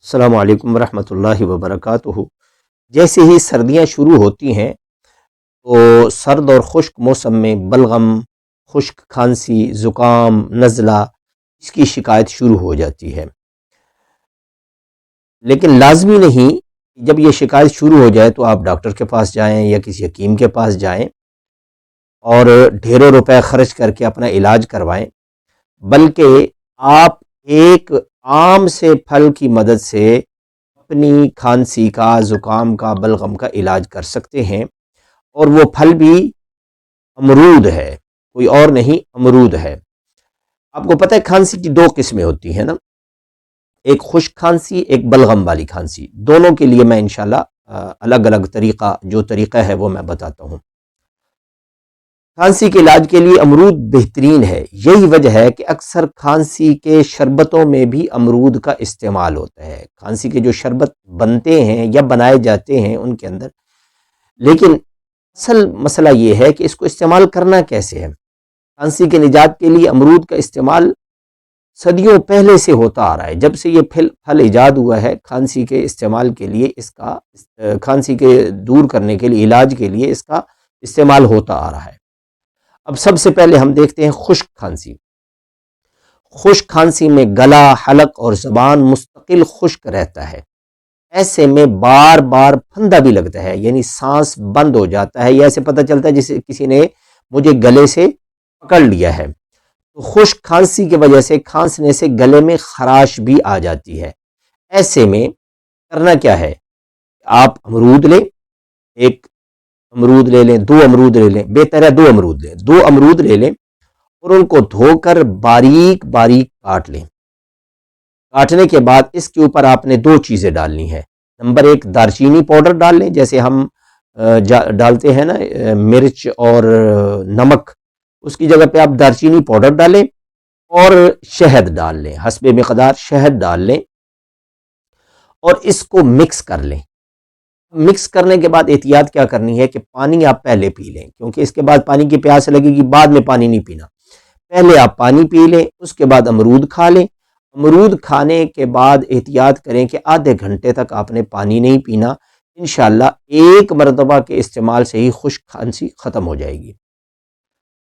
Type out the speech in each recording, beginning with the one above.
السلام علیکم ورحمۃ اللہ وبرکاتہ۔ جیسے ہی سردیاں شروع ہوتی ہیں تو سرد اور خشک موسم میں بلغم، خشک کھانسی، زکام، نزلہ اس کی شکایت شروع ہو جاتی ہے، لیکن لازمی نہیں جب یہ شکایت شروع ہو جائے تو آپ ڈاکٹر کے پاس جائیں یا کسی حکیم کے پاس جائیں اور ڈھیروں روپے خرچ کر کے اپنا علاج کروائیں، بلکہ آپ ایک عام سے پھل کی مدد سے اپنی کھانسی کا، زکام کا، بلغم کا علاج کر سکتے ہیں۔ اور وہ پھل بھی امرود ہے، کوئی اور نہیں، امرود ہے۔ آپ کو پتہ ہے کھانسی کی دو قسمیں ہوتی ہیں نا، ایک خشک کھانسی، ایک بلغم والی کھانسی۔ دونوں کے لیے میں انشاءاللہ الگ الگ جو طریقہ ہے وہ میں بتاتا ہوں۔ کھانسی کے علاج کے لیے امرود بہترین ہے، یہی وجہ ہے کہ اکثر کھانسی کے شربتوں میں بھی امرود کا استعمال ہوتا ہے۔ کھانسی کے جو شربت بنتے ہیں یا بنائے جاتے ہیں ان کے اندر، لیکن اصل مسئلہ یہ ہے کہ اس کو استعمال کرنا کیسے ہے۔ کھانسی کے نجات کے لیے امرود کا استعمال صدیوں پہلے سے ہوتا آ رہا ہے، جب سے یہ پھل ایجاد ہوا ہے کھانسی کے استعمال کے لیے، کھانسی کے دور کرنے کے لیے، علاج کے لیے اس کا استعمال ہوتا آ رہا ہے۔ اب سب سے پہلے ہم دیکھتے ہیں خشک کھانسی۔ خشک کھانسی میں گلا، حلق اور زبان مستقل خشک رہتا ہے، ایسے میں بار بار پھندہ بھی لگتا ہے، یعنی سانس بند ہو جاتا ہے، یا ایسے پتہ چلتا ہے جسے کسی نے مجھے گلے سے پکڑ لیا ہے۔ تو خشک کھانسی کی وجہ سے کھانسنے سے گلے میں خراش بھی آ جاتی ہے۔ ایسے میں کرنا کیا ہے، آپ امرود لیں، ایک امرود لے لیں، دو امرود لے لیں، بہتر ہے دو امرود لے لیں اور ان کو دھو کر باریک باریک کاٹ لیں۔ کاٹنے کے بعد اس کے اوپر آپ نے دو چیزیں ڈالنی ہے۔ نمبر ایک، دارچینی پاؤڈر ڈال لیں، جیسے ہم ڈالتے ہیں نا مرچ اور نمک، اس کی جگہ پہ آپ دارچینی پاؤڈر ڈالیں اور شہد ڈال لیں، حسب مقدار شہد ڈال لیں اور اس کو مکس کر لیں۔ مکس کرنے کے بعد احتیاط کیا کرنی ہے کہ پانی آپ پہلے پی لیں، کیونکہ اس کے بعد پانی کی پیاس لگے گی، بعد میں پانی نہیں پینا۔ پہلے آپ پانی پی لیں، اس کے بعد امرود کھا لیں۔ امرود کھانے کے بعد احتیاط کریں کہ آدھے گھنٹے تک آپ نے پانی نہیں پینا، انشاءاللہ ایک مرتبہ کے استعمال سے ہی خشک کھانسی ختم ہو جائے گی۔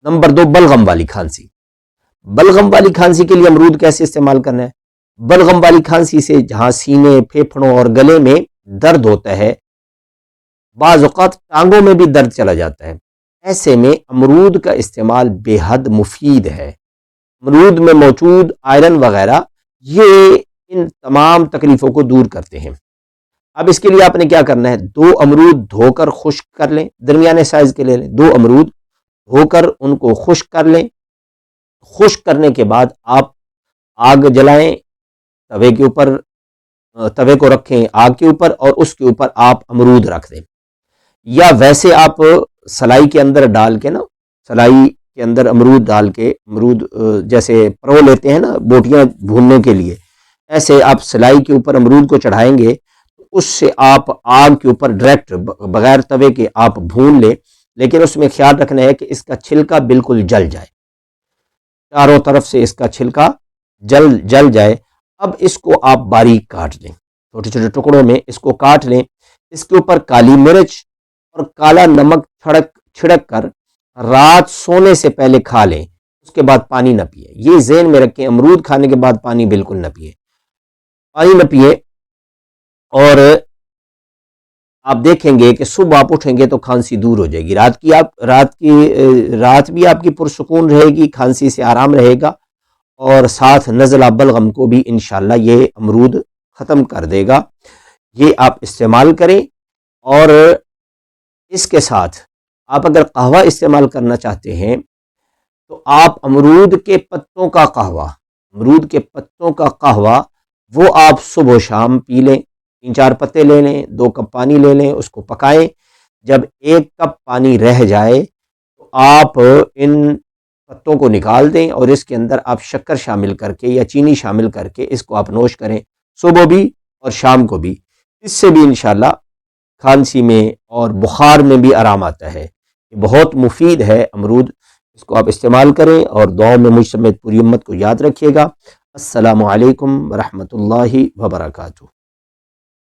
نمبر دو، بلغم والی کھانسی۔ بلغم والی کھانسی کے لیے امرود کیسے استعمال کرنا ہے؟ بلغم والی کھانسی سے جہاں سینے، پھیپھڑوں اور گلے میں درد ہوتا ہے، بعض اوقات ٹانگوں میں بھی درد چلا جاتا ہے، ایسے میں امرود کا استعمال بے حد مفید ہے۔ امرود میں موجود آئرن وغیرہ یہ ان تمام تکلیفوں کو دور کرتے ہیں۔ اب اس کے لیے آپ نے کیا کرنا ہے، دو امرود دھو کر خشک کر لیں، درمیانے سائز کے لے لیں، دو امرود دھو کر ان کو خشک کر لیں۔ خشک کرنے کے بعد آپ آگ جلائیں، توے کے اوپر، توے کو رکھیں آگ کے اوپر اور اس کے اوپر آپ امرود رکھ دیں، یا ویسے آپ سلائی کے اندر ڈال کے نا، سلائی کے اندر امرود ڈال کے، امرود جیسے پرو لیتے ہیں نا بوٹیاں بھوننے کے لیے، ایسے آپ سلائی کے اوپر امرود کو چڑھائیں گے تو اس سے آپ آگ کے اوپر ڈائریکٹ بغیر توے کے آپ بھون لیں، لیکن اس میں خیال رکھنا ہے کہ اس کا چھلکا بالکل جل جائے، چاروں طرف سے اس کا چھلکا جل جائے۔ اب اس کو آپ باریک کاٹ لیں، چھوٹے چھوٹے ٹکڑوں میں اس کو کاٹ لیں، اس کے اوپر کالی مرچ اور کالا نمک چھڑک کر رات سونے سے پہلے کھا لیں، اس کے بعد پانی نہ پیئیں۔ یہ ذہن میں رکھیں، امرود کھانے کے بعد پانی بالکل نہ پیئیں، پانی نہ پیئیں، اور آپ دیکھیں گے کہ صبح آپ اٹھیں گے تو کھانسی دور ہو جائے گی، رات بھی آپ کی پرسکون رہے گی، کھانسی سے آرام رہے گا، اور ساتھ نزلہ بلغم کو بھی انشاءاللہ یہ امرود ختم کر دے گا۔ یہ آپ استعمال کریں، اور اس کے ساتھ آپ اگر قہوہ استعمال کرنا چاہتے ہیں تو آپ امرود کے پتوں کا قہوہ وہ آپ صبح و شام پی لیں، 3-4 پتے لے لیں، 2 کپ پانی لے لیں، اس کو پکائیں، جب 1 کپ پانی رہ جائے تو آپ ان پتوں کو نکال دیں اور اس کے اندر آپ شکر شامل کر کے یا چینی شامل کر کے اس کو آپ نوش کریں، صبح بھی اور شام کو بھی۔ اس سے بھی انشاءاللہ کھانسی میں اور بخار میں بھی آرام آتا ہے۔ یہ بہت مفید ہے امرود، اس کو آپ استعمال کریں، اور دعاؤں میں مجھ سمیت پوری امت کو یاد رکھیے گا۔ السلام علیکم ورحمۃ اللہ وبرکاتہ۔